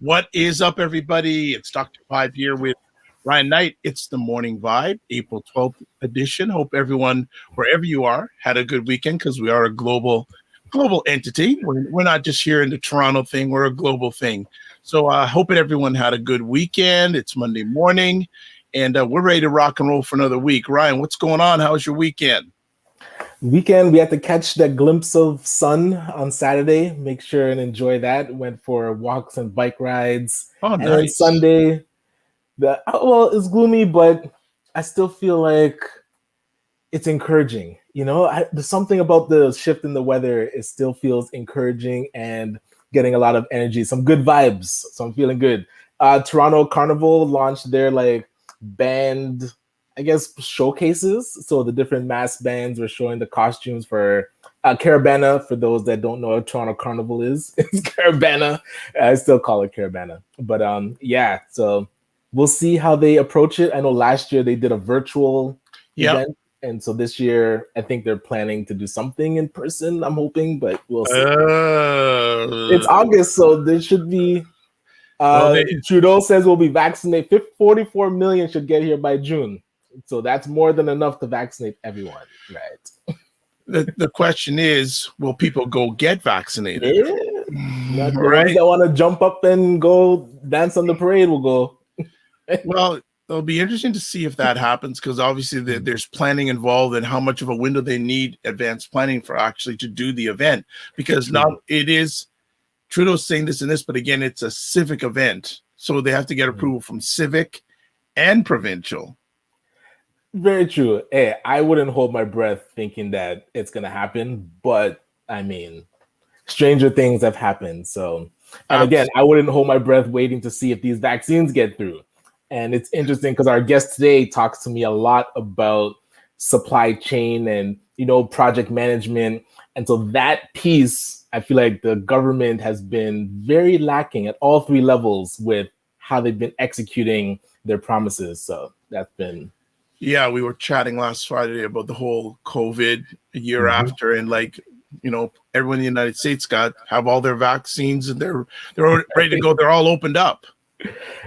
What is up, everybody? It's Dr. Vibe here with Ryan Knight. It's the Morning Vibe, April 12th edition. Hope everyone, wherever you are, had a good weekend because we are a global entity. We're not just here in the Toronto thing. We're a global thing. So I hope everyone had a good weekend. It's Monday morning, and we're ready to rock and roll for another week. Ryan, what's going on? How was your weekend? Weekend, we had to catch that glimpse of sun on Saturday. Make sure and enjoy that. Went for walks and bike rides. Oh, and nice. then Sunday, it's gloomy, but I still feel like it's encouraging. You know, there's something about the shift in the weather. It still feels encouraging and getting a lot of energy, some good vibes. So I'm feeling good. Toronto Carnival launched their band, I guess, showcases. So the different mass bands were showing the costumes for Caravana. For those that don't know what Toronto Carnival is, it's Caravana. I still call it Caravana. But yeah, so we'll see how they approach it. I know last year they did a virtual event. And so this year, I think they're planning to do something in person, I'm hoping, but we'll see. It's August, so there should be... Trudeau says we'll be vaccinated. 44 million should get here by June. So that's more than enough to vaccinate everyone, right? The question is, will people go get vaccinated? Yeah. The ones that want to jump up and go dance on the parade will go. Well, it'll be interesting to see if that happens, because obviously there's planning involved and how much of a window they need advanced planning for actually to do the event. Because now it is, Trudeau's saying this and this, but again, it's a civic event. So they have to get approval from civic and provincial. Very true. Hey, I wouldn't hold my breath thinking that it's going to happen, but I mean, stranger things have happened. So, and again, I wouldn't hold my breath waiting to see if these vaccines get through. And it's interesting because our guest today talks to me a lot about supply chain and, project management. And so that piece, I feel like the government has been very lacking at all three levels with how they've been executing their promises. So that's been... Yeah, we were chatting last Friday about the whole COVID a year after, and everyone in the United States have all their vaccines and they're ready to go. They're all opened up.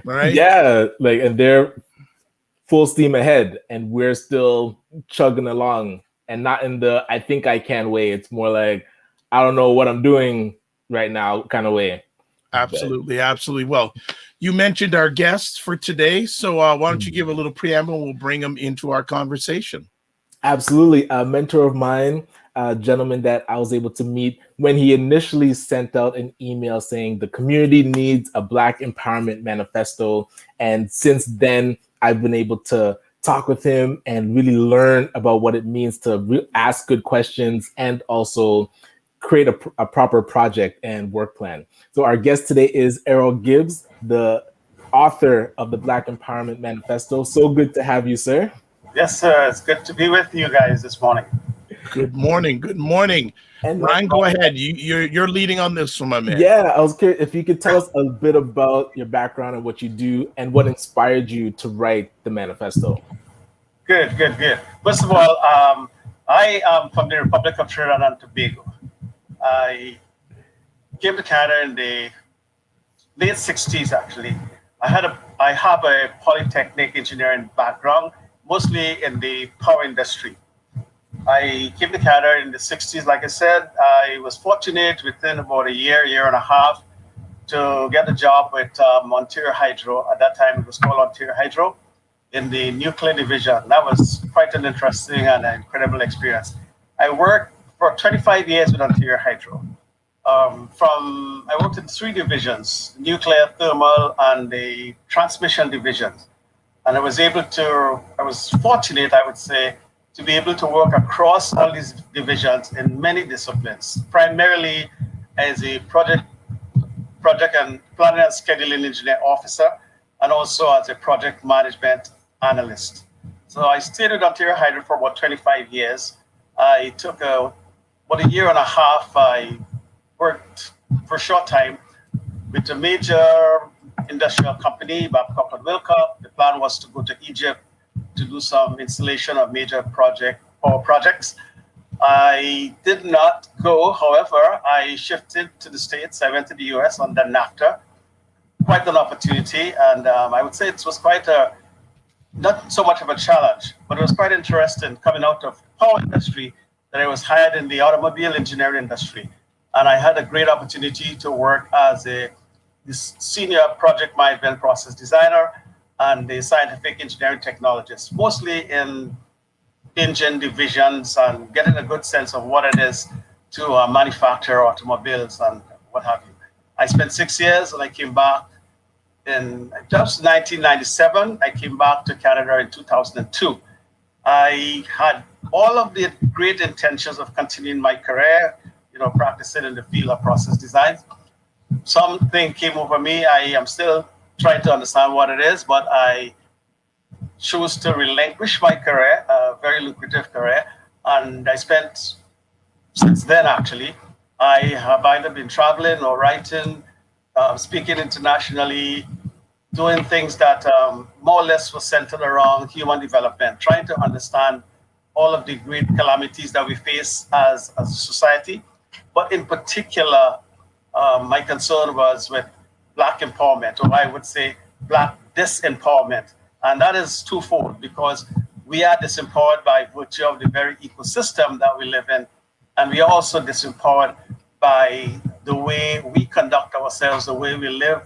Right? Yeah, and they're full steam ahead, and we're still chugging along, and not in the I think I can way. It's more like I don't know what I'm doing right now kind of way. Absolutely. Well, you mentioned our guests for today, so why don't you give a little preamble and we'll bring them into our conversation. Absolutely. A mentor of mine, a gentleman that I was able to meet when he initially sent out an email saying the community needs a Black Empowerment Manifesto. And since then, I've been able to talk with him and really learn about what it means to ask good questions and also create a proper project and work plan. So our guest today is Errol Gibbs, the author of the Black Empowerment Manifesto. So good to have you, sir. Yes, sir. It's good to be with you guys this morning. Good morning. And Ryan, go ahead. You're leading on this one, my man. Yeah, I was curious if you could tell us a bit about your background and what you do and what inspired you to write the manifesto. Good. First of all, I am from the Republic of Trinidad and Tobago. I came to Canada in the late 60s, actually. I have a polytechnic engineering background, mostly in the power industry. I came to Canada in the 60s. Like I said, I was fortunate within about a year and a half to get a job with Ontario Hydro. At that time, it was called Ontario Hydro in the nuclear division. That was quite an interesting and incredible experience. I worked for 25 years with Ontario Hydro. I worked in three divisions: nuclear, thermal, and the transmission divisions. And I was fortunate, I would say, to be able to work across all these divisions in many disciplines, primarily as a project and planning and scheduling engineer officer, and also as a project management analyst. So I stayed with Ontario Hydro for about 25 years. I took about a year and a half. I worked for a short time with a major industrial company, Babcock and Wilcock. The plan was to go to Egypt to do some installation of major power projects. I did not go, however, I shifted to the States. I went to the US under NAFTA. quite an opportunity, and I would say it was quite not so much of a challenge, but it was quite interesting coming out of power industry that I was hired in the automobile engineering industry. And I had a great opportunity to work as this senior project management process designer and the scientific engineering technologist, mostly in engine divisions and getting a good sense of what it is to manufacture automobiles and what have you. I spent 6 years and I came back in just 1997. I came back to Canada in 2002. I had all of the great intentions of continuing my career, practicing in the field of process design. Something came over me. I am still trying to understand what it is, but I chose to relinquish my career, a very lucrative career. And I spent, since then actually, I have either been traveling or writing, speaking internationally, doing things that more or less were centered around human development, trying to understand all of the great calamities that we face as a society. But in particular, my concern was with Black empowerment, or I would say Black disempowerment. And that is twofold, because we are disempowered by virtue of the very ecosystem that we live in. And we are also disempowered by the way we conduct ourselves, the way we live,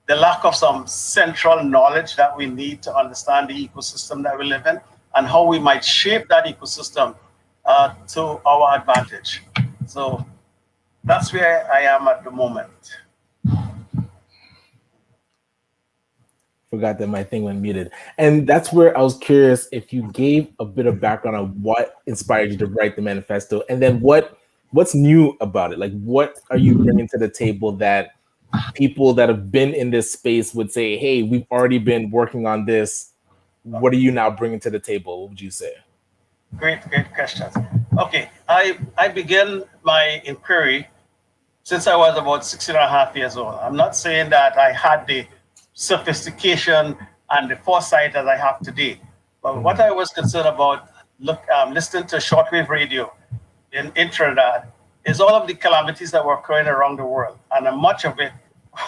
the lack of some central knowledge that we need to understand the ecosystem that we live in and how we might shape that ecosystem to our advantage. So that's where I am at the moment. Forgot that my thing went muted. And that's where I was curious if you gave a bit of background on what inspired you to write the manifesto, and then what's new about it? Like, what are you bringing to the table that people that have been in this space would say, hey, we've already been working on this. What are you now bringing to the table? What would you say? Great questions. Okay, I began my inquiry since I was about 16.5 years old. I'm not saying that I had the sophistication and the foresight as I have today, but what I was concerned about, listening to shortwave radio in Trinidad, is all of the calamities that were occurring around the world, and much of it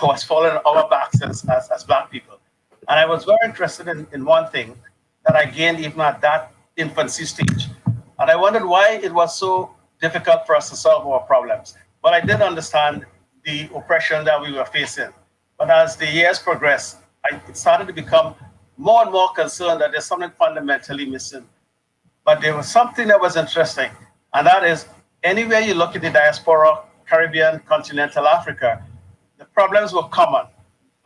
was falling on our backs as Black people. And I was very interested in one thing that I gained even at that infancy stage. And I wondered why it was so difficult for us to solve our problems. But I did understand the oppression that we were facing. But as the years progressed, I started to become more and more concerned that there's something fundamentally missing. But there was something that was interesting, and that is, anywhere you look at the diaspora, Caribbean, continental Africa, the problems were common.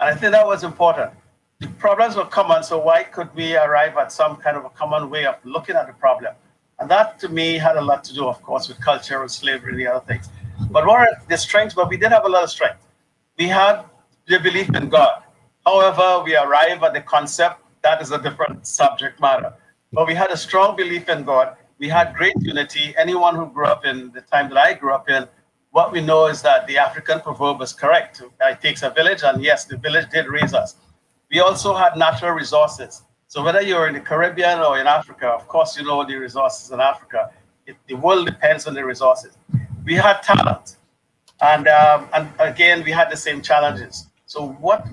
And I think that was important. The problems were common, so why could we arrive at some kind of a common way of looking at the problem? And that, to me, had a lot to do, of course, with culture and slavery and the other things. But what are the strengths? But we did have a lot of strength. We had the belief in God. However, we arrive at the concept, that is a different subject matter. But we had a strong belief in God. We had great unity. Anyone who grew up in the time that I grew up in, what we know is that the African proverb is correct. It takes a village, and yes, the village did raise us. We also had natural resources. So whether you're in the Caribbean or in Africa, of course, you know the resources in Africa. The world depends on the resources. We had talent. And again, we had the same challenges. So what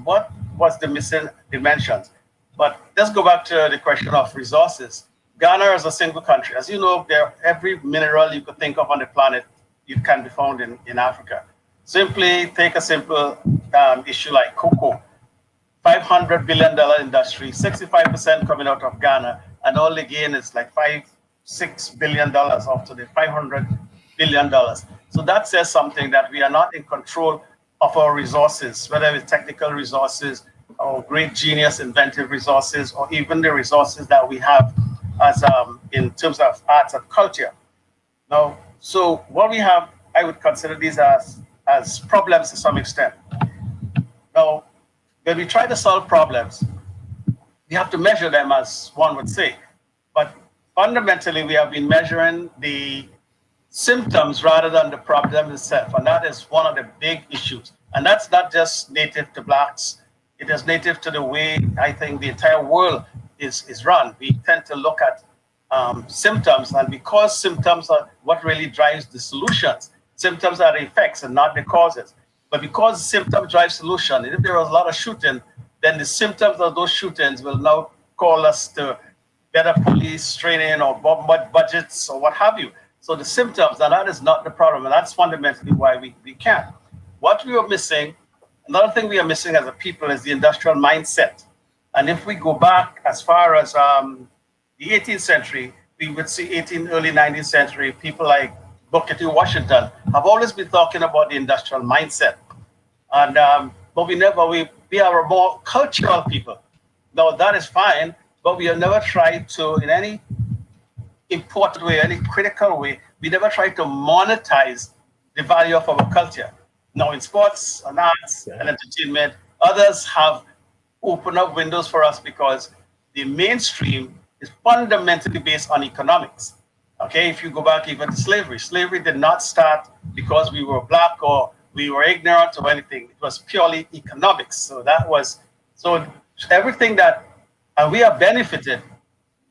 was the missing dimensions? But let's go back to the question of resources. Ghana is a single country. As you know, every mineral you could think of on the planet, you can be found in Africa. Simply take a simple issue like cocoa. $500 billion industry, 65% coming out of Ghana, and all the gain is like $6 billion after the $500 billion. So that says something, that we are not in control of our resources, whether it's technical resources or great genius, inventive resources, or even the resources that we have as in terms of arts and culture. Now, so what we have, I would consider these as problems to some extent. Now, when we try to solve problems, we have to measure them, as one would say. But fundamentally, we have been measuring the symptoms rather than the problem itself. And that is one of the big issues. And that's not just native to Blacks. It is native to the way I think the entire world is run. We tend to look at symptoms, and because symptoms are what really drives the solutions, symptoms are the effects and not the causes. But because symptom drive solution, and if there was a lot of shooting, then the symptoms of those shootings will now call us to better police training or budgets or what have you. So the symptoms, and that is not the problem. And that's fundamentally why we can't. What we are missing, another thing we are missing as a people is the industrial mindset. And if we go back as far as the 18th century, we would see early 19th century, people like Booker T. Washington have always been talking about the industrial mindset. And but we are a more cultural people. Now that is fine, but we have never tried to, in any important way, any critical way, we never tried to monetize the value of our culture. Now in sports and arts and entertainment, others have opened up windows for us because the mainstream is fundamentally based on economics. Okay, if you go back even to slavery, slavery did not start because we were black or we were ignorant or anything. It was purely economics. So everything that, and we have benefited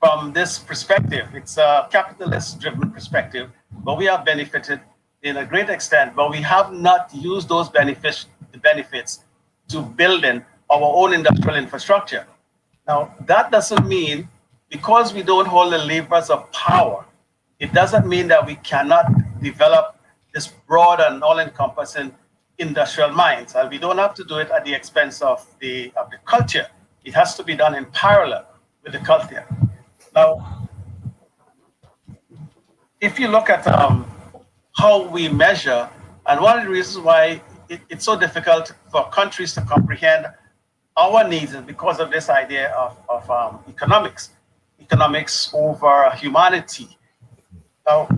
from this perspective. It's a capitalist-driven perspective, but we have benefited in a great extent, but we have not used those benefits to building our own industrial infrastructure. Now, that doesn't mean, because we don't hold the levers of power, it doesn't mean that we cannot develop this broad and all-encompassing industrial minds. And we don't have to do it at the expense of the culture. It has to be done in parallel with the culture. Now, if you look at how we measure, and one of the reasons why it's so difficult for countries to comprehend our needs is because of this idea of economics over humanity. Now,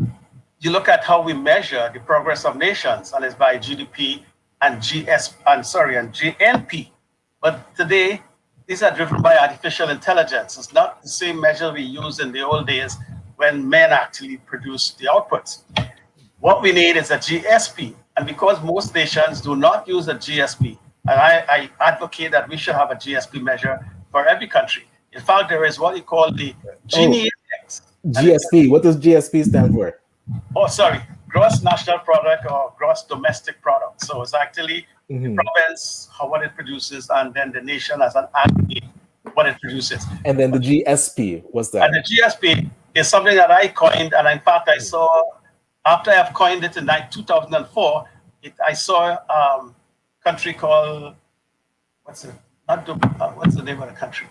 you look at how we measure the progress of nations, and it's by GDP and GNP. But today, these are driven by artificial intelligence. It's not the same measure we used in the old days when men actually produced the outputs. What we need is a GSP. And because most nations do not use a GSP, and I advocate that we should have a GSP measure for every country. In fact, there is what you call the Gini index. GSP, what does GSP stand for? Oh, sorry, gross national product or gross domestic product. So it's actually the province, what it produces, and then the nation as an aggregate, what it produces. And then the GSP, what's that? And the GSP is something that I coined, and in fact, I saw, after I've coined it in 2004, I saw a country called, what's the name of the country?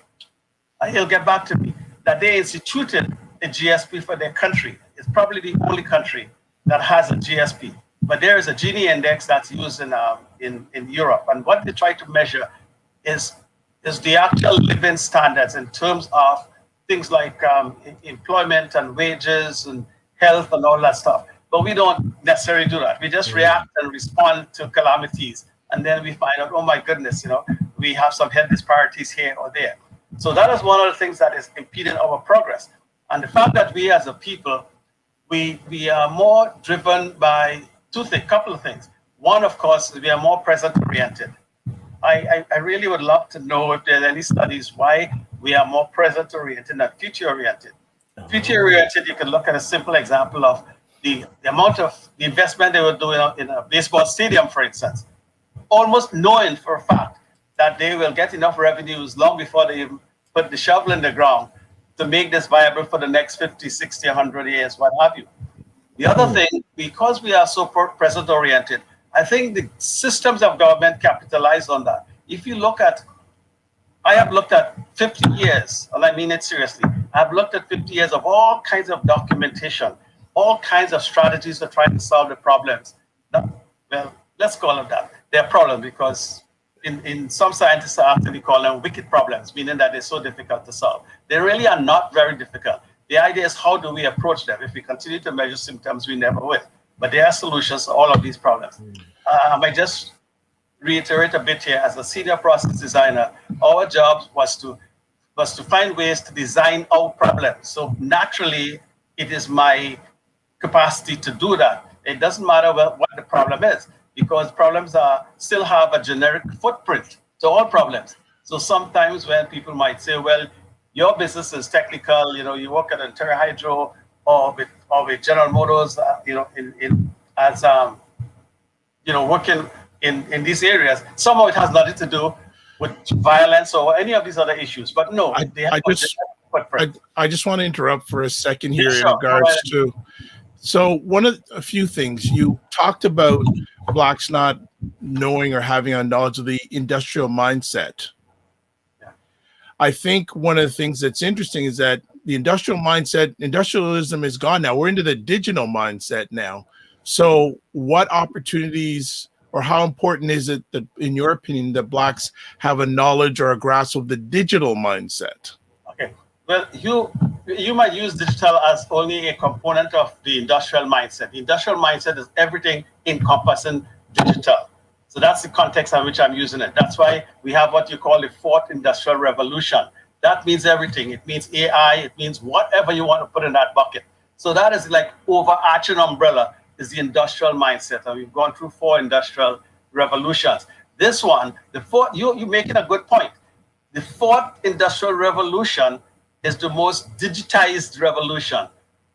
He'll get back to me, that they instituted a GSP for their country. It's probably the only country that has a GSP. But there is a Gini index that's used in Europe. And what they try to measure is the actual living standards in terms of things like employment and wages and health and all that stuff. But we don't necessarily do that. We just react and respond to calamities. And then we find out, oh my goodness, we have some health disparities here or there. So that is one of the things that is impeding our progress. And the fact that we as a people, we are more driven by couple of things. One, of course, we are more present-oriented. I really would love to know if there's any studies why we are more present-oriented than future-oriented. Future-oriented, you can look at a simple example of the amount of the investment they were doing in a baseball stadium, for instance, almost knowing for a fact that they will get enough revenues long before they even put the shovel in the ground to make this viable for the next 50, 60, 100 years, what have you. The other thing, because we are so present-oriented, I think the systems of government capitalize on that. If you look at, I have looked at 50 years, and I mean it seriously, I've looked at 50 years of all kinds of documentation, all kinds of strategies to try to solve the problems. Now, well, let's call them that. They're problems because in some scientists actually call them wicked problems, meaning that they're so difficult to solve. They really are not very difficult. The idea is how do we approach them? If we continue to measure symptoms, we never will. But there are solutions to all of these problems. I just reiterate a bit here. As a senior process designer, our job was to find ways to design our problems. So naturally, it is my capacity to do that. It doesn't matter what the problem is, because problems still have a generic footprint to all problems. So sometimes when people might say, well, your business is technical, you work at Ontario Hydro or with General Motors, working in these areas. Some of it has nothing to do with violence or any of these other issues. But no, they have I just want to interrupt for a second here Yeah, in sure. regards to. So a few things you talked about blacks not knowing or having a knowledge of the industrial mindset. Yeah. I think one of the things that's interesting is that the industrialism is gone now. We're into the digital mindset now. So what opportunities or how important is it that, in your opinion, that blacks have a knowledge or a grasp of the digital mindset? Okay. Well, you might use digital as only a component of the industrial mindset. The industrial mindset is everything encompassing digital. So that's the context in which I'm using it. That's why we have what you call the fourth industrial revolution. That means everything. It means AI. It means whatever you want to put in that bucket. So that is like overarching umbrella is the industrial mindset. And we've gone through 4 industrial revolutions. This one, the fourth, you're making a good point. The fourth industrial revolution is the most digitized revolution,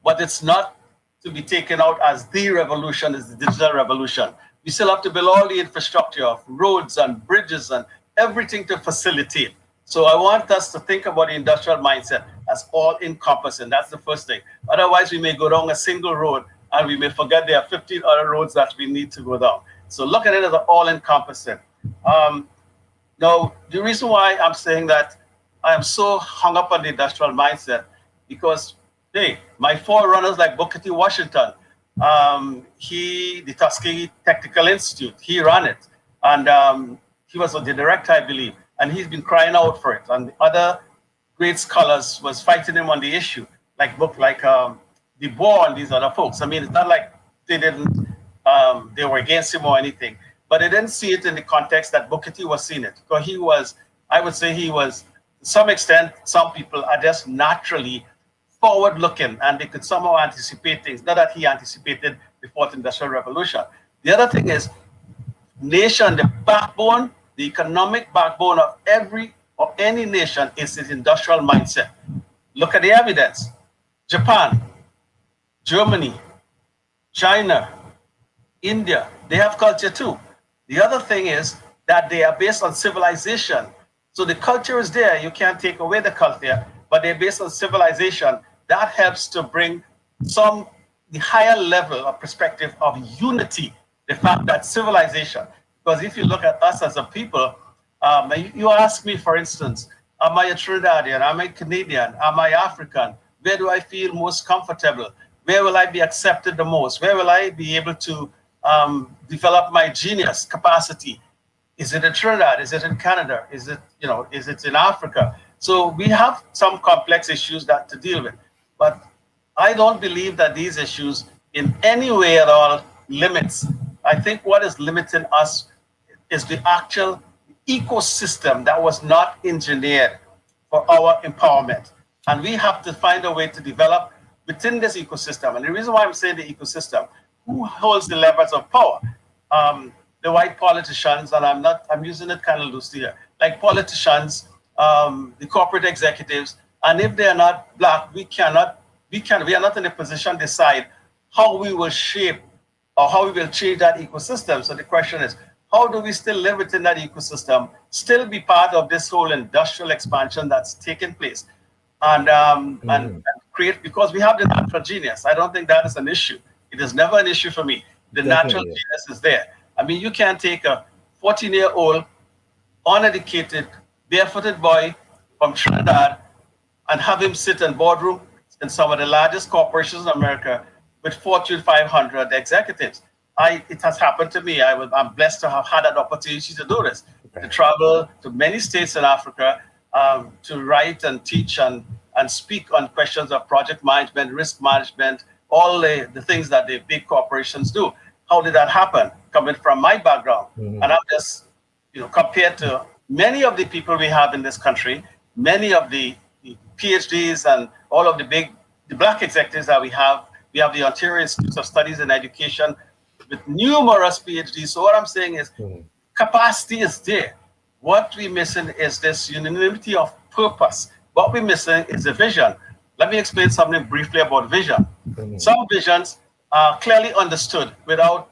but it's not to be taken out as the revolution is the digital revolution. We still have to build all the infrastructure of roads and bridges and everything to facilitate. So I want us to think about the industrial mindset as all encompassing. That's the first thing. Otherwise, we may go down a single road and we may forget there are 15 other roads that we need to go down. So look at it as all encompassing. Now, the reason why I'm saying that I am so hung up on the industrial mindset because, hey, my forerunners like Booker T. Washington, the Tuskegee Technical Institute, he ran it. And he was the director, I believe. And he's been crying out for it. And the other great scholars was fighting him on the issue, like Du Bois and these other folks. I mean, it's not like they were against him or anything. But they didn't see it in the context that Booker T was seeing it. Because I would say he was, to some extent, some people are just naturally forward-looking and they could somehow anticipate things. Not that he anticipated the fourth industrial revolution. The other thing is, nation, the backbone, the economic backbone of any nation is its industrial mindset. Look at the evidence. Japan, Germany, China, India, they have culture too. The other thing is that they are based on civilization. So the culture is there. You can't take away the culture, but they're based on civilization. That helps to bring the higher level of perspective of unity, the fact that civilization. Because if you look at us as a people, you ask me, for instance, am I a Trinidadian? Am I Canadian? Am I African? Where do I feel most comfortable? Where will I be accepted the most? Where will I be able to develop my genius capacity? Is it in Trinidad? Is it in Canada? Is it in Africa? So we have some complex issues to deal with. But I don't believe that these issues in any way at all limits. I think what is limiting us is the actual ecosystem that was not engineered for our empowerment. And we have to find a way to develop within this ecosystem. And the reason why I'm saying the ecosystem, who holds the levers of power? The white politicians, and I'm using it kind of loosely here, like politicians, the corporate executives, and if they're not black, we are not in a position to decide how we will shape or how we will change that ecosystem. So the question is, how do we still live within that ecosystem, still be part of this whole industrial expansion that's taking place, and create, because we have the natural genius. I don't think that is an issue. It is never an issue for me. The natural genius is there. I mean, you can't take a 14-year-old, uneducated, barefooted boy from Trinidad and have him sit in boardroom in some of the largest corporations in America with Fortune 500 executives. It has happened to me. I'm blessed to have had that opportunity to do this, to travel to many states in Africa, to write and teach and speak on questions of project management, risk management, all the things that the big corporations do. How did that happen? Coming from my background. And I'm just, compared to many of the people we have in this country, many of the PhDs and all of the black executives that we have the Ontario Institute of Studies in Education with numerous PhDs. So what I'm saying is capacity is there. What we're missing is this unanimity of purpose. What we're missing is a vision. Let me explain something briefly about vision. Some visions are clearly understood without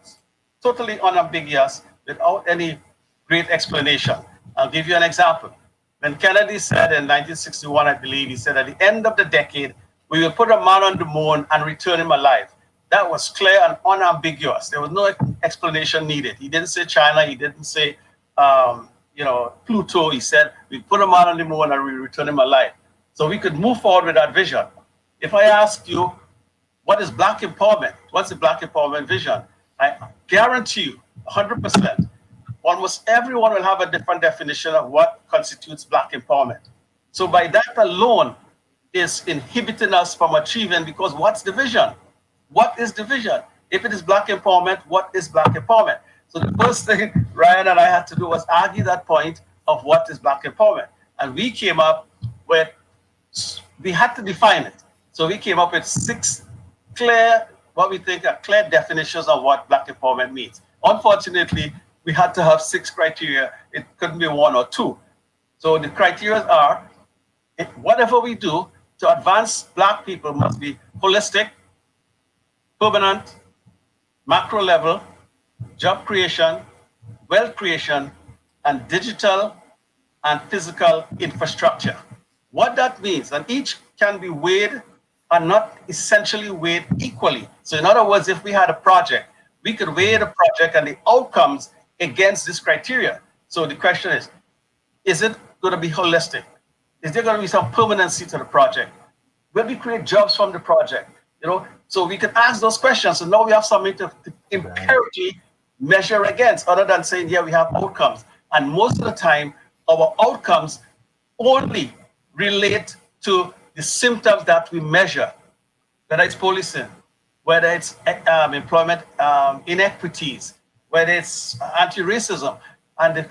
totally unambiguous, without any great explanation. I'll give you an example. When Kennedy said in 1961, I believe, he said at the end of the decade, we will put a man on the moon and return him alive. That was clear and unambiguous. There was no explanation needed. He didn't say China. He didn't say, Pluto. He said, we put a man on the moon and we return him alive. So we could move forward with that vision. If I ask you, what is Black empowerment? What's the Black empowerment vision? I guarantee you, 100%, almost everyone will have a different definition of what constitutes Black empowerment. So by that alone is inhibiting us from achieving, because what's the vision? What is the vision? If it is Black empowerment, what is Black empowerment? So the first thing Ryan and I had to do was argue that point of what is Black empowerment. And we came up with, we had to define it. So we came up with 6 clear, what we think are clear definitions of what Black empowerment means. Unfortunately, we had to have 6 criteria. It couldn't be 1 or 2. So the criteria are, whatever we do to advance Black people must be holistic, permanent, macro level, job creation, wealth creation, and digital and physical infrastructure. What that means, and each can be weighed and not essentially weighed equally. So in other words, if we had a project, we could weigh the project and the outcomes against this criteria. So the question is it going to be holistic? Is there going to be some permanency to the project? Will we create jobs from the project? So we can ask those questions. So now we have something to empirically measure against, other than saying, yeah, we have outcomes. And most of the time, our outcomes only relate to the symptoms that we measure, whether it's policing, whether it's employment inequities, whether it's anti-racism. And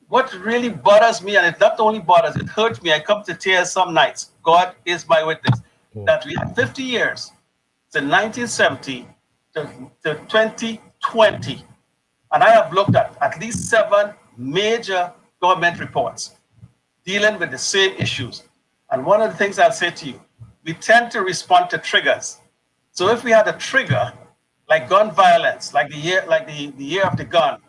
what really bothers me, and it not only bothers, it hurts me, I come to tears some nights. God is my witness, that we have 50 years, since 1970 to 2020. And I have looked at least 7 major government reports dealing with the same issues. And one of the things I'll say to you, we tend to respond to triggers. So if we had a trigger, like gun violence, like the year of the gun,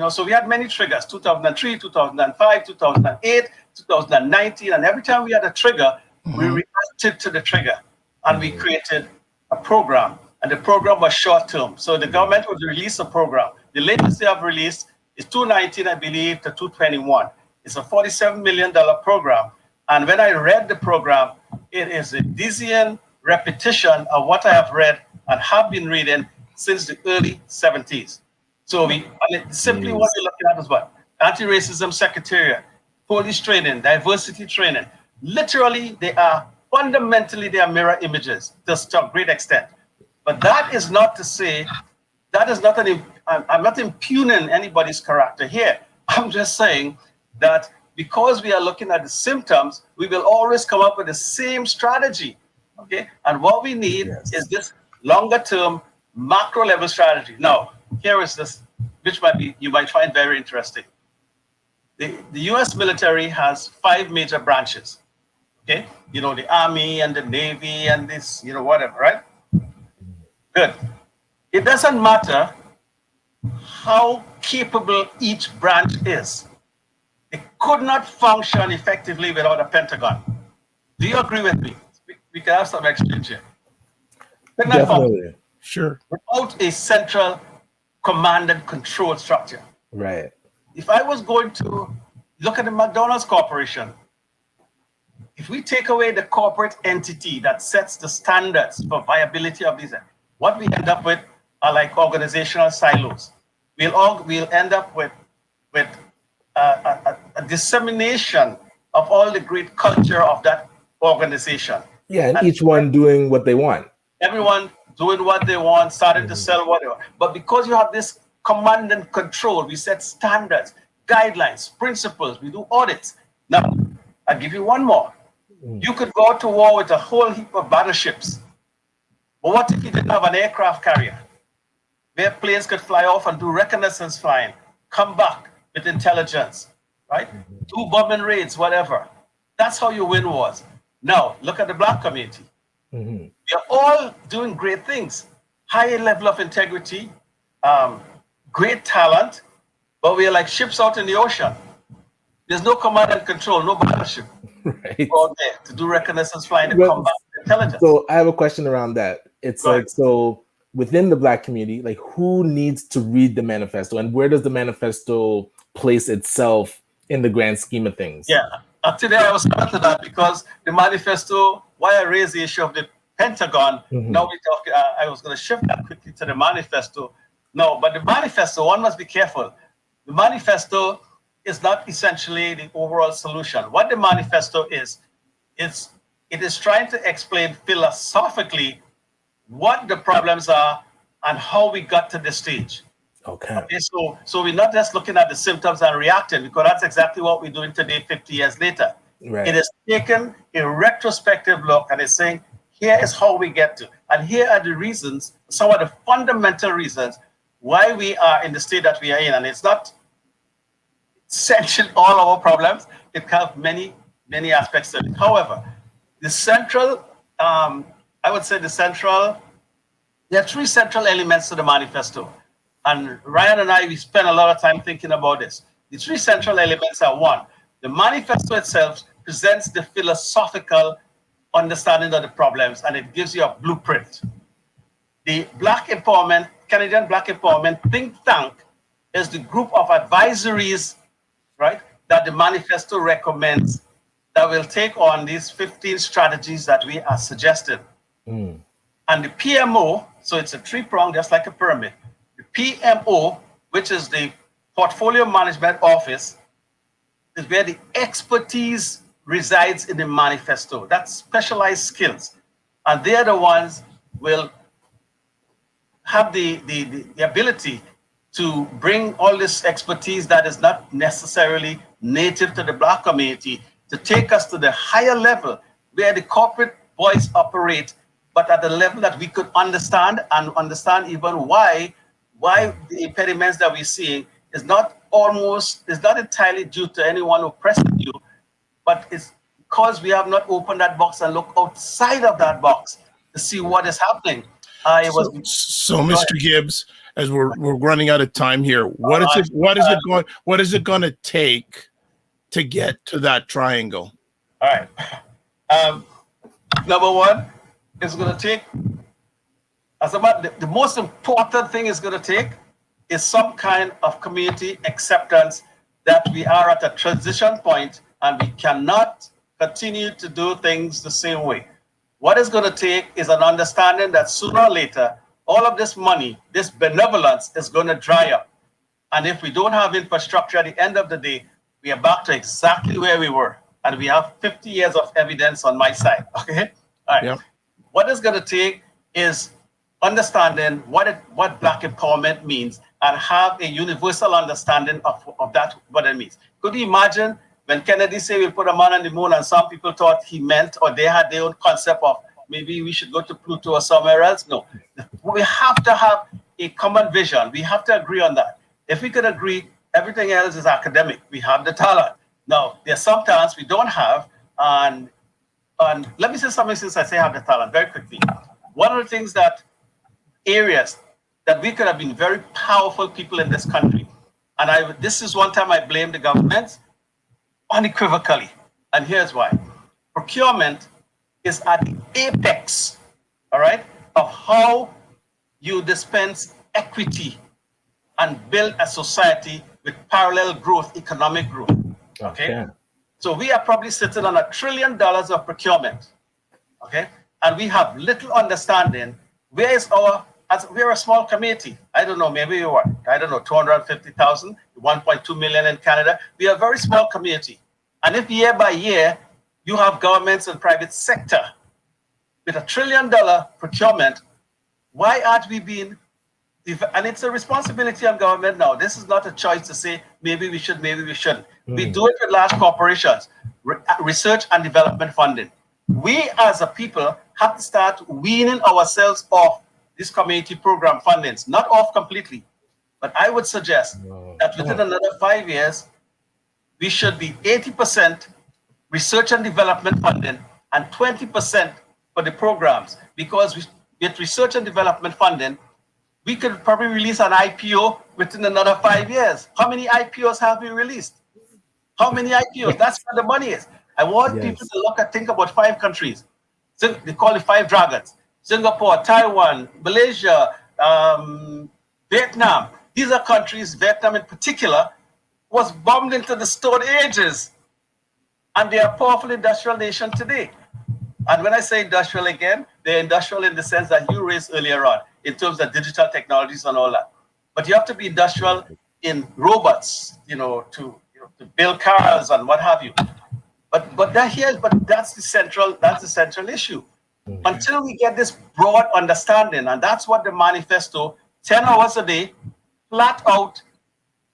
so we had many triggers, 2003, 2005, 2008, 2019, and every time we had a trigger, we reacted to the trigger, and we created a program, and the program was short-term. So the government would release a program. The latest they have released is 219, I believe, to 221. It's a $47 million program. And when I read the program, it is a dizzying repetition of what I have read and have been reading since the early 70s. So simply what you're looking at is what? Anti-racism secretariat, police training, diversity training. Literally, they are mirror images to a great extent. But that is not to say, I'm not impugning anybody's character here. I'm just saying that because we are looking at the symptoms, we will always come up with the same strategy, okay? And what we need is this longer-term, macro-level strategy. Now, here is this, which you might find very interesting. The U.S. military has 5 major branches, okay? The Army and the Navy and this, whatever, right? Good. It doesn't matter how capable each branch is. It could not function effectively without a Pentagon. Do you agree with me? We can have some exchange here. Definitely. Sure. Without a central command and control structure. Right. If I was going to look at the McDonald's Corporation, if we take away the corporate entity that sets the standards for viability of these, what we end up with are like organizational silos. We'll end up with a dissemination of all the great culture of that organization. Yeah, and each one doing what they want. Everyone doing what they want, starting to sell what they want. But because you have this command and control, we set standards, guidelines, principles, we do audits. Now, I'll give you one more. You could go to war with a whole heap of battleships. But what if you didn't have an aircraft carrier where planes could fly off and do reconnaissance flying, come back with intelligence, right? Do bombing raids, whatever. That's how you win wars. Now, look at the Black community. We are all doing great things. High level of integrity, great talent, but we are like ships out in the ocean. There's no command and control, no battleship Right. out there to do reconnaissance flying to Well, combat intelligence. So I have a question around that. It's Go like, ahead. so within the Black community, like who needs to read the manifesto, and where does the manifesto place itself in the grand scheme of things? Yeah, today I was coming to that because the manifesto, why I raised the issue of the Pentagon, now we talk, I was going to shift that quickly to the manifesto. No, but the manifesto, one must be careful. The manifesto is not essentially the overall solution. What the manifesto is it is trying to explain philosophically what the problems are and how we got to this stage. Okay. So we're not just looking at the symptoms and reacting, because that's exactly what we're doing today, 50 years later. Right. It is taken a retrospective look and it's saying, here is how we get to, and here are the reasons, some of the fundamental reasons why we are in the state that we are in. And it's not essentially all our problems. It has many, many aspects to it. However, the central, I would say there are three central elements to the manifesto. And Ryan and I, we spent a lot of time thinking about this. The three central elements are: one, the manifesto itself presents the philosophical understanding of the problems, and it gives you a blueprint. The Canadian Black Empowerment think tank is the group of advisories, right, that the manifesto recommends that will take on these 15 strategies that we are suggesting. And the PMO, so it's a three-prong, just like a pyramid. The PMO, which is the Portfolio Management Office, is where the expertise resides in the manifesto. That's specialized skills. And they're the ones will have the ability to bring all this expertise that is not necessarily native to the Black community to take us to the higher level where the corporate boys operate, but at the level that we could understand, and understand even why the impediments that we're seeing is not entirely due to anyone oppressing you, but it's because we have not opened that box and looked outside of that box to see what is happening. So Mr. Gibbs, as we're running out of time here, what is it going to take to get to that triangle? All right. Number one, it's going to take, the most important thing it's going to take is some kind of community acceptance that we are at a transition point and we cannot continue to do things the same way. What it's going to take is an understanding that sooner or later, all of this money, this benevolence is going to dry up. And if we don't have infrastructure at the end of the day, we are back to exactly where we were. And we have 50 years of evidence on my side, okay? All right. Yep. What it's going to take is understanding what Black empowerment means and have a universal understanding of that, what it means. Could you imagine when Kennedy said we'll put a man on the moon and some people thought he meant, or they had their own concept of maybe we should go to Pluto or somewhere else? No. We have to have a common vision. We have to agree on that. If we could agree, everything else is academic. We have the talent. Now, there's some talents we don't have, and let me say something since I say have the talent very quickly. One of the things areas that we could have been very powerful people in this country, and this is one time I blame the government unequivocally, and here's why. Procurement is at the apex, all right, of how you dispense equity and build a society with parallel growth, economic growth. Okay. So we are probably sitting on $1 trillion of procurement. Okay. And we have little understanding. We're a small community. I don't know, maybe you are, 250,000, 1.2 million in Canada. We are a very small community. And if year by year, you have governments and private sector with $1 trillion procurement, why aren't we being, and it's a responsibility of government now. This is not a choice to say, maybe we should, maybe we shouldn't. We do it with large corporations, research and development funding. We as a people have to start weaning ourselves off these community program fundings, not off completely. But I would suggest that within another 5 years, we should be 80% research and development funding and 20% for the programs. Because with research and development funding, we could probably release an IPO within another 5 years. How many IPOs have we released? How many IPOs? That's where the money is. I want people to think about 5 countries. So they call it 5 dragons. Singapore, Taiwan, Malaysia, Vietnam. These are countries, Vietnam in particular, was bombed into the Stone Ages. And they are a powerful industrial nation today. And when I say industrial again, they're industrial in the sense that you raised earlier on, in terms of digital technologies and all that. But you have to be industrial in robots, to build cars and what have you. But that's the central issue. Until we get this broad understanding, and that's what the manifesto, 10 hours a day, flat out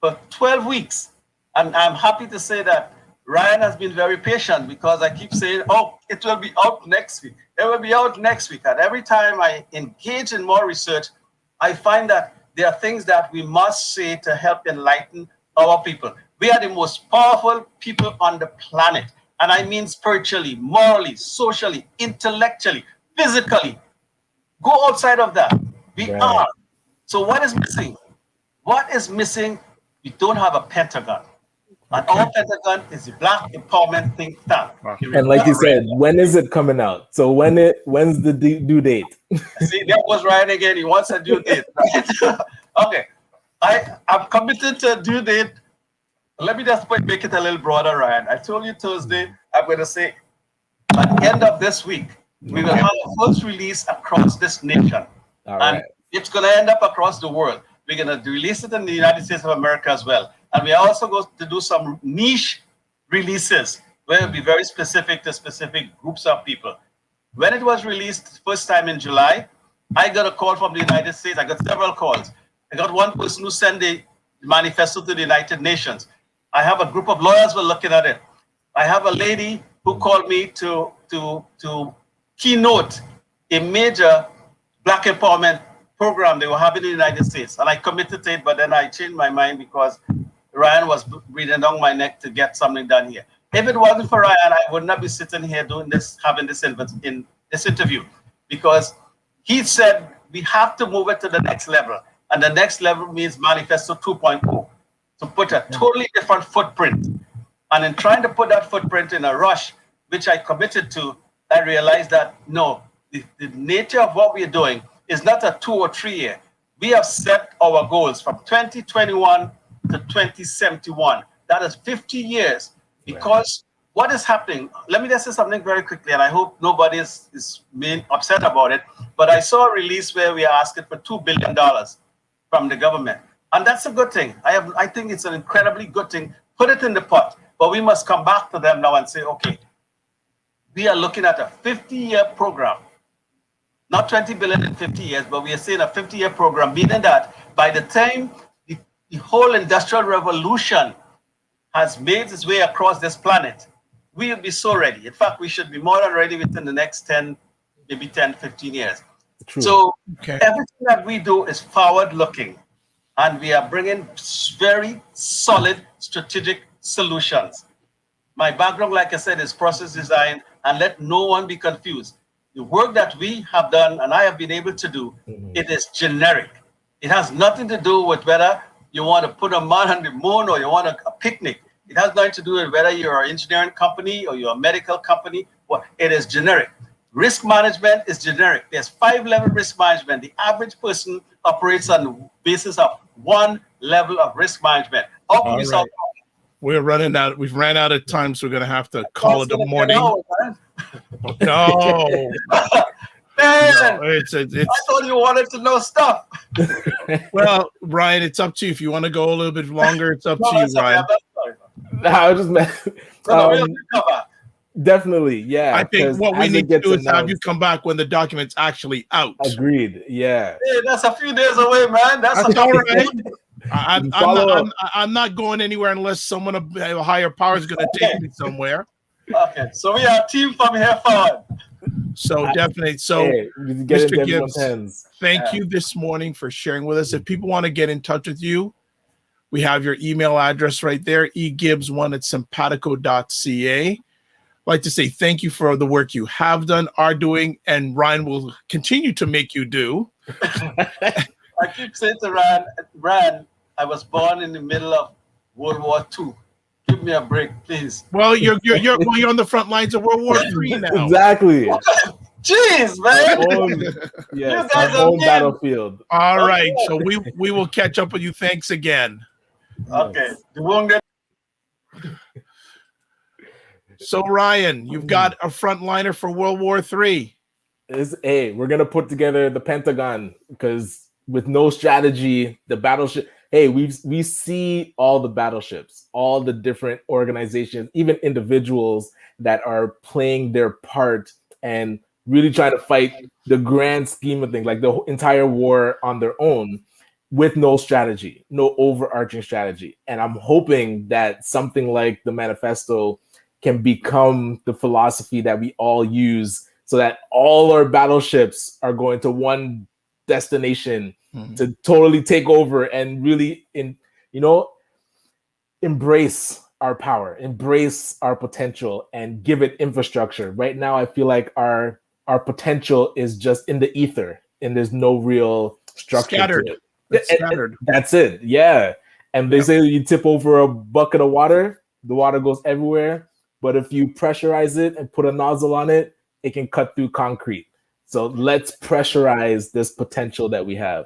for 12 weeks. And I'm happy to say that Ryan has been very patient, because I keep saying, it will be out next week. It will be out next week. And every time I engage in more research, I find that there are things that we must say to help enlighten our people. We are the most powerful people on the planet. And I mean spiritually, morally, socially, intellectually, physically. Go outside of that. We are. So what is missing? What is missing? We don't have a Pentagon. And our Pentagon is the Black Empowerment think tank. And like you said, when is it coming out? So when's the due date? See, that was Ryan again. He wants a due date. Right? Okay. I'm committed to a due date. Let me just make it a little broader, Ryan. I told you Thursday, I'm going to say, at the end of this week, we will have a first release across this nation. And it's going to end up across the world. We're going to release it in the United States of America as well. And we are also going to do some niche releases where it'll be very specific to specific groups of people. When it was released first time in July, I got a call from the United States. I got several calls. I got one person who sent the manifesto to the United Nations. I have a group of lawyers who are looking at it. I have a lady who called me to keynote a major Black empowerment program they were having in the United States. And I committed to it, but then I changed my mind because Ryan was breathing down my neck to get something done here. If it wasn't for Ryan, I would not be sitting here doing this, having this in this interview, because he said we have to move it to the next level. And the next level means Manifesto 2.0, to put a totally different footprint. And in trying to put that footprint in a rush, which I committed to, I realized that no, the nature of what we're doing is not a 2 or 3 year. We have set our goals from 2021 to 2071. That is 50 years. Because what is happening, let me just say something very quickly, and I hope nobody is being upset about it, but I saw a release where we are asking for $2 billion from the government. And that's a good thing. I think it's an incredibly good thing. Put it in the pot. But we must come back to them now and say, okay, we are looking at a 50-year program. Not 20 billion in 50 years, but we are saying a 50-year program, meaning that by the time the whole industrial revolution has made its way across this planet, we will be so ready. In fact, we should be more than ready within the next 10, 15 years. True. So everything that we do is forward-looking, and we are bringing very solid strategic solutions. My background, like I said, is process design, and let no one be confused. The work that we have done and I have been able to do, it is generic. It has nothing to do with whether you want to put a man on the moon or you want a picnic. It has nothing to do with whether you're an engineering company or you're a medical company. Well, it is generic. Risk management is generic. There's 5-level risk management. The average person operates on the basis of 1 level of risk management. How can we solve that? We're running out. We've ran out of time, so we're going to have to call it a morning. No. Man, it's I thought you wanted to know stuff. Well, Ryan, it's up to you. If you want to go a little bit longer, it's up to you, Ryan. I was just definitely, yeah. I think what we need to do is have you come back when the document's actually out. Agreed. Yeah. Hey, that's a few days away, man. That's all right. I'm not going anywhere unless someone of a higher power is going to take me somewhere. Okay, so we are a team from here forward. So definitely. So, Mr. Gibbs, thank you this morning for sharing with us. If people want to get in touch with you, we have your email address right there, egibbs1@simpatico.ca. I'd like to say thank you for the work you have done, are doing, and Ryan will continue to make you do. I keep saying to Ryan, I was born in the middle of World War II. Give me a break, please. Well, you're on the front lines of World War III now. Exactly. Jeez, man. Yes, You guys our are own men. battlefield. All right, Okay. so we will catch up with you. Thanks again. Okay. The wounded. So Ryan, you've got a frontliner for World War III. We're gonna put together the Pentagon, because with no strategy, the battleship. Hey, we see all the battleships, all the different organizations, even individuals that are playing their part and really trying to fight the grand scheme of things, like the entire war on their own, with no strategy, no overarching strategy. And I'm hoping that something like the manifesto can become the philosophy that we all use, so that all our battleships are going to one destination to totally take over and really embrace our power, embrace our potential, and give it infrastructure. Right now, I feel like our potential is just in the ether, and there's no real structure Scattered. to it. It's scattered. That's it. Yeah. And they say you tip over a bucket of water, the water goes everywhere. But if you pressurize it and put a nozzle on it, it can cut through concrete. So let's pressurize this potential that we have.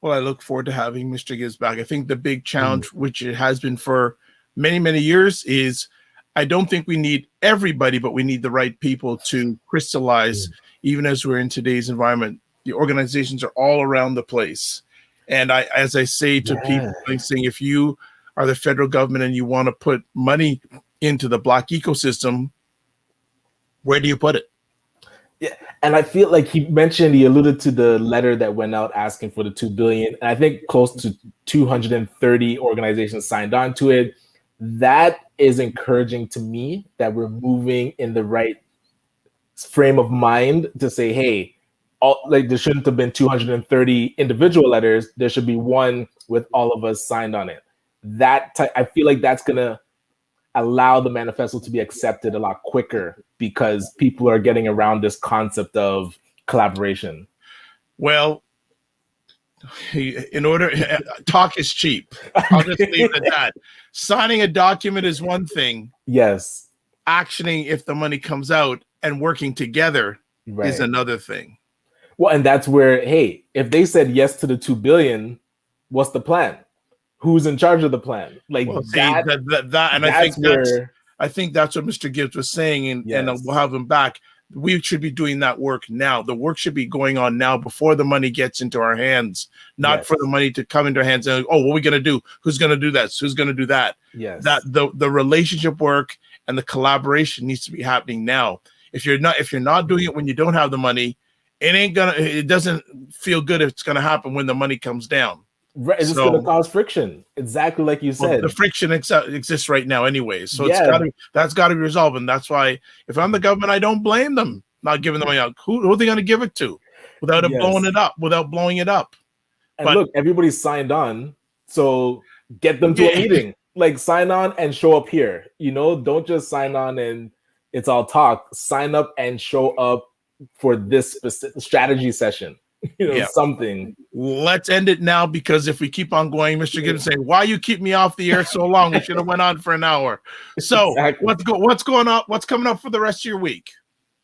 Well, I look forward to having Mr. Gibbs back. I think the big challenge, which it has been for many, many years, is I don't think we need everybody, but we need the right people to crystallize, even as we're in today's environment. The organizations are all around the place. And as I say to people, I'm saying, if you are the federal government and you want to put money into the Black ecosystem, where do you put it? Yeah, and I feel like he alluded to the letter that went out asking for the $2 billion. And I think close to 230 organizations signed on to it. That is encouraging to me, that we're moving in the right frame of mind to say, hey, there shouldn't have been 230 individual letters. There should be one with all of us signed on it. I feel like that's gonna allow the manifesto to be accepted a lot quicker, because people are getting around this concept of collaboration. Well, talk is cheap. I'll just leave it at that. Signing a document is one thing. Yes. Actioning, if the money comes out, and working together is another thing. Well, and that's where, hey, if they said yes to the $2 billion, what's the plan? Who's in charge of the plan? Like, well, and I think that's what Mr. Gibbs was saying, and we'll have him back. We should be doing that work now. The work should be going on now, before the money gets into our hands, not for the money to come into our hands and, oh, what are we going to do? Who's going to do that? Who's going to do that? Yes. That the relationship work and the collaboration needs to be happening now. If you're not doing it when you don't have the money, it doesn't feel good if it's going to happen when the money comes down. Right, it's just going to cause friction. Exactly like you said. The friction exists right now anyway. So that's got to be resolved. And that's why, if I'm the government, I don't blame them not giving the money out. Who are they going to give it to without blowing it up? And look, everybody's signed on. So get them to a meeting. Like, sign on and show up here. Don't just sign on and it's all talk. Sign up and show up for this specific strategy session. Something. Let's end it now, because if we keep on going, Mr. Gibbs saying, why you keep me off the air so long? We should have went on for an hour. So what's going on? What's coming up for the rest of your week?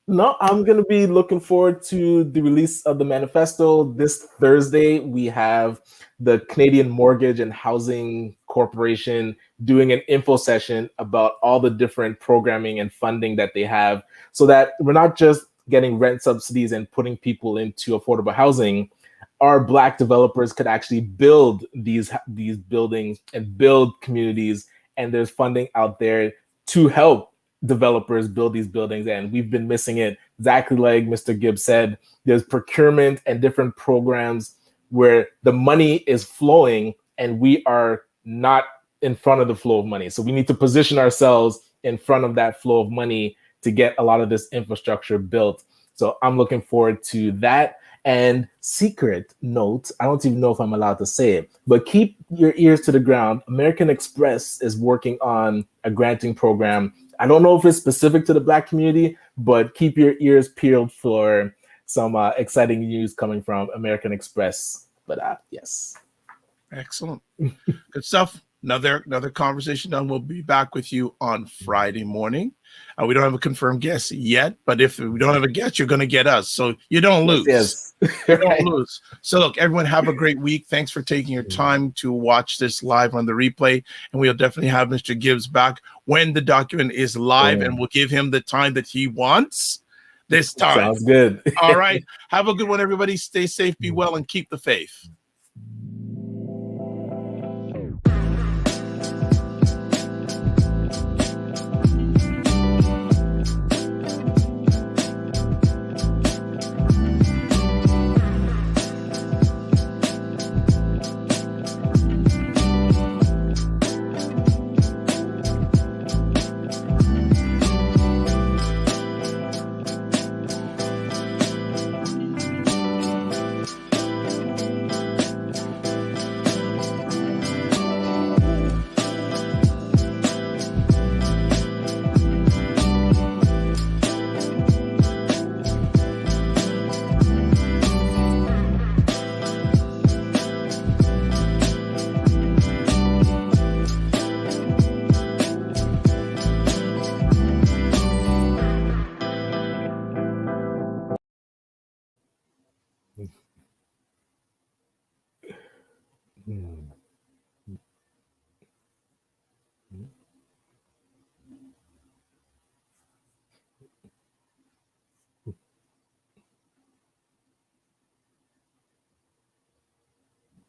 No, I'm going to be looking forward to the release of the manifesto. This Thursday, we have the Canadian Mortgage and Housing Corporation doing an info session about all the different programming and funding that they have, so that we're not just getting rent subsidies and putting people into affordable housing. Our Black developers could actually build these buildings and build communities, and there's funding out there to help developers build these buildings, and we've been missing it. Exactly like Mr. Gibbs said, there's procurement and different programs where the money is flowing and we are not in front of the flow of money. So we need to position ourselves in front of that flow of money to get a lot of this infrastructure built. So I'm looking forward to that. And secret note, I don't even know if I'm allowed to say it, but keep your ears to the ground. American Express is working on a granting program. I don't know if it's specific to the Black community, but keep your ears peeled for some exciting news coming from American Express. But yes. Excellent. Good stuff. Another conversation done. We'll be back with you on Friday morning. We don't have a confirmed guest yet, but if we don't have a guest, you're going to get us. So you don't lose. Yes. You don't lose. So look, everyone have a great week. Thanks for taking your time to watch this live on the replay. And we'll definitely have Mr. Gibbs back when the document is live, and we'll give him the time that he wants this time. Sounds good. All right. Have a good one, everybody. Stay safe, be well, and keep the faith.